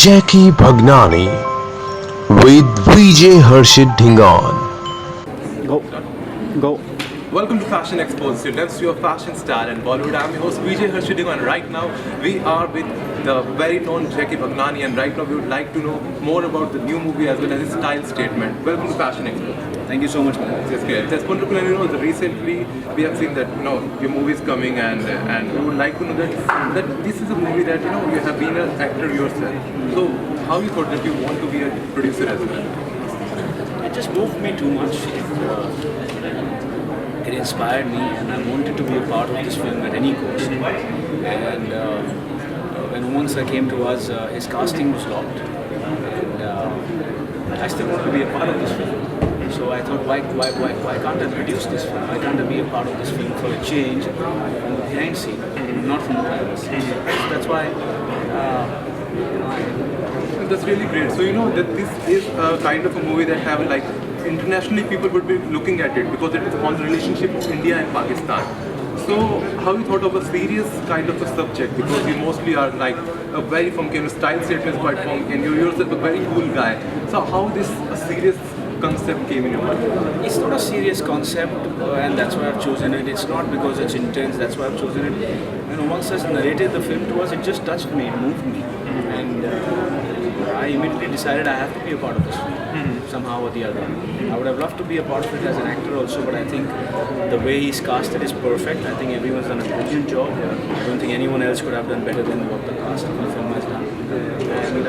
Jackie Bhagnani with VJ Harshit Dhingan. Go. Go. Welcome to Fashion Exposed, your next your fashion star in Bollywood. I'm your host Vijay Harshit and right now we are with the very known Jackie Bhagnani, and right now we would like to know more about the new movie as well as its style statement. Welcome to Fashion Exposed. Thank you so much, man. Yes, great. That's wonderful, and recently we have seen that your movie is coming, and we would like to know that this is a movie that you have been an actor yourself. So how you thought that you want to be a producer as well? It just moved me too much. It inspired me, and I wanted to be a part of this film at any cost. And when Umang sir came to us, his casting was locked, and I still wanted to be a part of this film. So I thought, why can't I produce this film? Why can't I be a part of this film for a change from the behind scene, not from the driver's seat? So that's why, That's really great. So that this is a kind of a movie that have internationally people would be looking at it because it is on the relationship of India and Pakistan. So how you thought of a serious kind of a subject, because you mostly are a very funky, style statement is quite funky, and you're yourself a very cool guy. So how this a serious concept came in your mind? it's not a serious concept, and that's why I've chosen it. It's not because it's intense, that's why I've chosen it. When Umang sir narrated the film to us, it just touched me, it moved me. And I immediately decided I have to be a part of this film, somehow or the other. I would have loved to be a part of it as an actor also, but I think the way he's casted is perfect. I think everyone's done a brilliant job. I don't think anyone else could have done better than what the cast of the film has done. And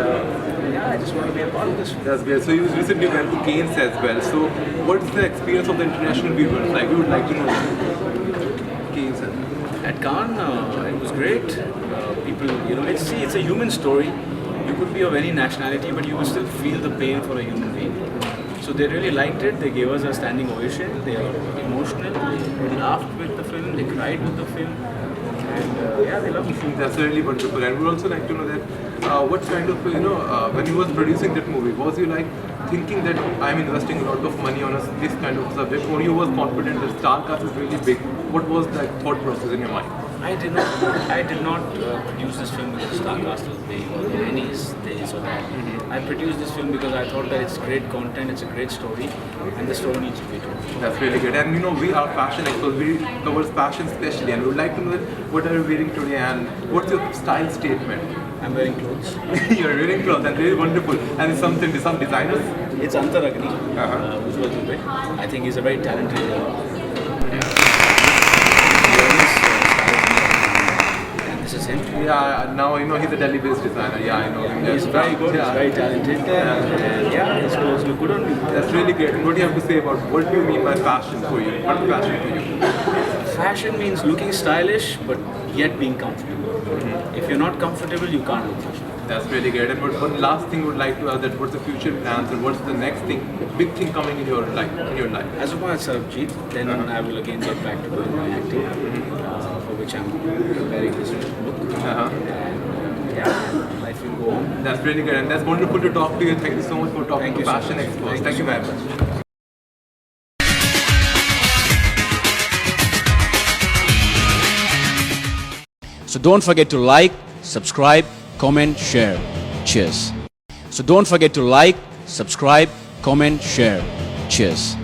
I just want to be a part of this film. That's great. So you recently went to Cannes as well. So what's the experience of the international viewers? We would like to know that. Cannes as well. At Cannes, it was great. People, it's a human story. You could be of any nationality, but you will still feel the pain for a human being. So they really liked it. They gave us a standing ovation. They are emotional. They laughed with the film. They cried with the film. And they loved the film. That's really wonderful. And we would also like to know that what kind of, when you was producing that movie, was you thinking that I'm investing a lot of money on this kind of subject, or you was confident that star cast is really big? What was that thought process in your mind? I did not produce this film because the star cast was big or this or that. I produced this film because I thought that it's great content, it's a great story, and the story needs to be told. That's really good. And we are fashion experts. We cover fashion especially, and we would like to know what are you wearing today and what's your style statement? I'm wearing clothes. You're wearing clothes, and really wonderful. And it's some designers. It's Antar Agni, who's working with. I think he's a very talented. This is him. Yeah, now he's a Delhi-based designer. Yeah, I know him. He's very good. Yeah. He's very talented. And his clothes look good on me. That's really great. And what do you have to say about what do you mean by fashion for you? What is fashion for you? Fashion means looking stylish, but yet being comfortable. If you're not comfortable, you can't look fashion. That's really great. And one last thing would like to ask that what's the future plans and what's the next big thing coming in your life? As of now, it's Sarabjit. Then I will again get back to doing my acting, for which I'm preparing this book. And life will go on. That's really good, and that's wonderful to talk to you. Thank you so much for talking to Fashion Exposed. Thank you very much. So don't forget to like, subscribe, comment, share. Cheers. So don't forget to like, subscribe, comment, share. Cheers.